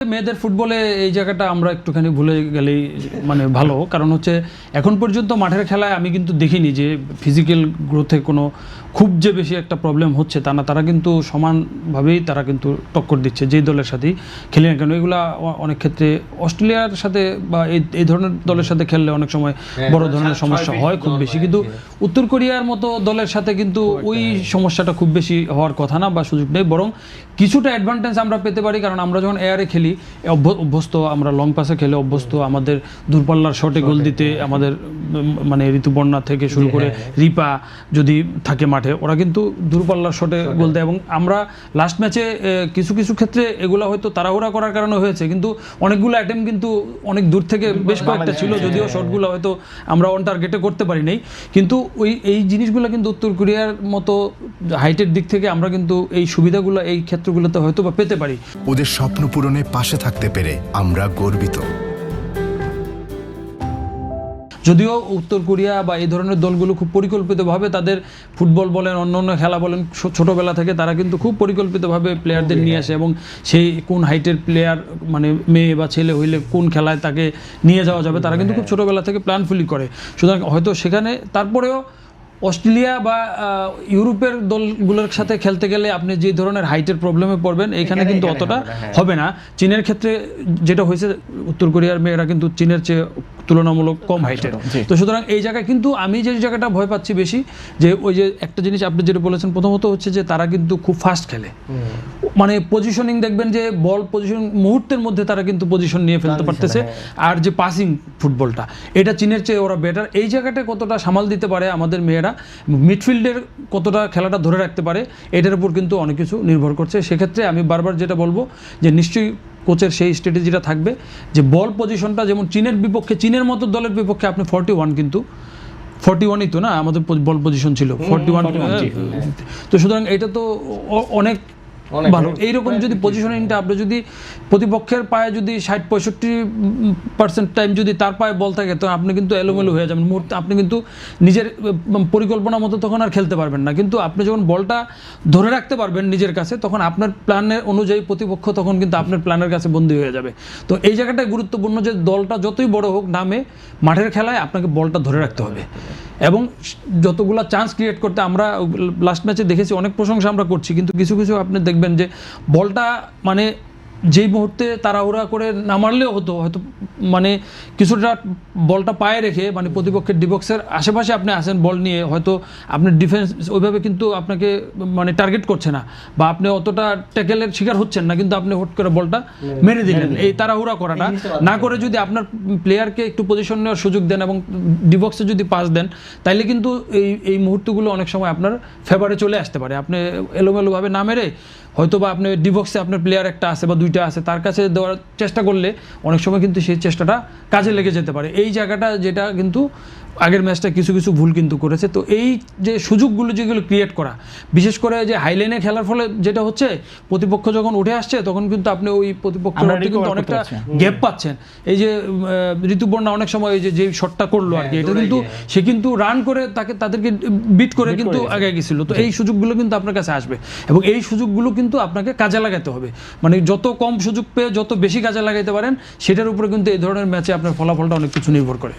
মেয়েদের ফুটবলে এই জায়গাটা আমরা একটুখানি ভুলে গেলেই মানে ভালো, কারণ হচ্ছে এখন পর্যন্ত মাঠের খেলায় আমি কিন্তু দেখিনি যে ফিজিক্যাল গ্রোথে কোনো খুব যে বেশি একটা প্রবলেম হচ্ছে তা না। তারা কিন্তু সমানভাবেই তারা কিন্তু টক্কর দিচ্ছে যেই দলের সাথেই খেলে না কেন। এগুলা অনেক ক্ষেত্রে অস্ট্রেলিয়ার সাথে বা এই ধরনের দলের সাথে খেললে অনেক সময় বড় ধরনের সমস্যা হয় খুব বেশি, কিন্তু উত্তর কোরিয়ার মতো দলের সাথে কিন্তু ওই সমস্যাটা খুব বেশি হওয়ার কথা না বা সুযোগ নেই, বরং কিছুটা অ্যাডভান্টেজ আমরা পেতে পারি। কারণ আমরা যখন এয়ারে খেলি অভ্যস্ত, আমরা লং পাসে খেলে অভ্যস্ত, আমাদের দূরপাল্লার শটে গোল দিতে আমাদের মানে ঋতুপর্ণা থেকে শুরু করে রিপা যদি থাকে মাঠে, ওরা কিন্তু দূরপাল্লার শটে গোল দেয়। এবং আমরা লাস্ট ম্যাচে কিছু কিছু ক্ষেত্রে এগুলো হয়তো তাড়াহুড়া করার কারণে হয়েছে, কিন্তু অনেকগুলো অ্যাটেম্প কিন্তু অনেক দূর থেকে বেশ কয়েকটা ছিল, যদিও শটগুলো হয়তো আমরা অন টার্গেটে করতে পারি নাই। কিন্তু এই জিনিসগুলো কিন্তু উত্তর কোরিয়ার মতো হাইটের দিক থেকে আমরা কিন্তু এই সুবিধাগুলো এই ক্ষেত্রগুলোতে হয়তো বা পেতে পারি। ওদের স্বপ্ন পূরণে পাশে থাকতে পেরে আমরা গর্বিত। যদিও উত্তর কোরিয়া বা এই ধরনের দলগুলো খুব পরিকল্পিতভাবে তাদের ফুটবল বলেন অন্য খেলা বলেন ছোটোবেলা থেকে তারা কিন্তু খুব পরিকল্পিতভাবে প্লেয়ারদের নিয়ে আসে, এবং সেই কোন হাইটের প্লেয়ার মানে মেয়ে বা ছেলে হইলে কোন খেলায় তাকে নিয়ে যাওয়া যাবে তারা কিন্তু খুব ছোটোবেলা থেকে প্ল্যানফুলি করে। সুতরাং হয়তো সেখানে তারপরেও অস্ট্রেলিয়া বা ইউরোপের দলগুলোর সাথে খেলতে গেলে আপনি যে ধরনের হাইটের প্রবলেমে পড়বেন এখানে কিন্তু অতটা হবে না। চীনের ক্ষেত্রে যেটা হয়েছে, উত্তর কোরিয়ার মেয়েরা কিন্তু চীনের চেয়ে তুলনামূলক কম হাইটের। তো সুতরাং এই জায়গায় কিন্তু আমি যে জায়গাটা ভয় পাচ্ছি বেশি, যে ওই যে একটা জিনিস আপনি যেটা বলেছেন প্রথমত হচ্ছে যে তারা কিন্তু খুব ফাস্ট খেলে, মানে পজিশনিং দেখবেন যে বল পজিশন মুহূর্তের মধ্যে তারা কিন্তু পজিশন নিয়ে ফেলতে পারতেছে। আর যে পাসিং ফুটবলটা এটা চীনের চেয়ে ওরা বেটার। এই জায়গাটা কতটা সামাল দিতে পারে আমাদের মেয়েরা, মিডফিল্ডের কতটা খেলাটা ধরে রাখতে পারে, এটার উপর কিন্তু অনেক কিছু নির্ভর করছে। সেক্ষেত্রে আমি বারবার যেটা বলবো যে নিশ্চয়ই কোচের সেই স্ট্র্যাটেজিটা থাকবে যে বল পজিশনটা যেমন চীনের বিপক্ষে, চীনের মতো দলের বিপক্ষে আপনি 41 কিন্তু 41ই তো না আমাদের বল পজিশন ছিল 41। তো সুতরাং এটা তো অনেক ভালো। এইরকম যদি পজিশনিংটা আপনি যদি প্রতিপক্ষের পায়ে যদি 60-65% টাইম যদি তার পায়ে বল থাকে তো আপনি কিন্তু এলোমেলো হয়ে যাবেন মুহূর্তে, আপনি কিন্তু নিজের পরিকল্পনা মতো তখন আর খেলতে পারবেন না। কিন্তু আপনি যখন বলটা ধরে রাখতে পারবেন নিজের কাছে, তখন আপনার প্ল্যানের অনুযায়ী প্রতিপক্ষ তখন কিন্তু আপনার প্ল্যানের কাছে বন্দী হয়ে যাবে। তো এই জায়গাটায় গুরুত্বপূর্ণ যে দলটা যতই বড় হোক নামে মাঠের খেলায় আপনাকে বলটা ধরে রাখতে হবে, এবং যতগুলো চান্স ক্রিয়েট করতে আমরা লাস্ট ম্যাচে দেখেছি, অনেক প্রশংসা আমরা করছি, কিন্তু কিছু কিছু আপনি দেখবেন যে বলটা মানে যেই মুহূর্তে তাড়াহুড়া করে না মারলেও হতো, হয়তো মানে কিছুটা বলটা পায়ে রেখে মানে প্রতিপক্ষের ডিবক্সের আশেপাশে আপনি আসেন বল নিয়ে, হয়তো আপনার ডিফেন্স ওইভাবে কিন্তু আপনাকে মানে টার্গেট করছে না বা আপনি অতটা ট্যাকেলের শিকার হচ্ছেন না, কিন্তু আপনি হুট করে বলটা মেরে দিলেন। এই তাড়াহুড়া করাটা না করে যদি আপনার প্লেয়ারকে একটু পজিশন নেওয়ার সুযোগ দেন এবং ডিবক্সে যদি পাস দেন, তাইলে কিন্তু এই মুহূর্তগুলো অনেক সময় আপনার ফেভারে চলে আসতে পারে। আপনি এলোমেলোভাবে না মেরে হয়তো বা আপনি ডিবক্সে আপনার প্লেয়ার একটা আছে বা দুইটা আছে তার কাছে দেওয়ার চেষ্টা করলে অনেক সময় কিন্তু সেই চেষ্টাটা কাজে লেগে যেতে পারে। এই জায়গাটা যেটা কিন্তু আগের ম্যাচটা কিছু কিছু ভুল কিন্তু করেছে। তো এই যে সুযোগগুলো যেগুলো ক্রিয়েট করা, বিশেষ করে যে হাইলাইনে খেলার ফলে যেটা হচ্ছে প্রতিপক্ষ যখন উঠে আসছে তখন কিন্তু আপনি ওই প্রতিপক্ষের মধ্যে কিন্তু অনেকটা গ্যাপ পাচ্ছেন। এই যে ঋতুপর্ণা অনেক সময় এই যে শটটা করলো আর কি, এটা কিন্তু সে কিন্তু রান করে তাদেরকে বিট করে কিন্তু আগে গেছিল। তো এই সুযোগগুলো কিন্তু আপনার কাছে আসবে এবং এই সুযোগগুলো কিন্তু আপনাকে কাজে লাগাতে হবে। মানে যত কম সুযোগ পেয়ে যত বেশি কাজে লাগাইতে পারেন সেটার উপরে কিন্তু এই ধরনের ম্যাচে আপনার ফলাফলটা অনেক কিছু নির্ভর করে।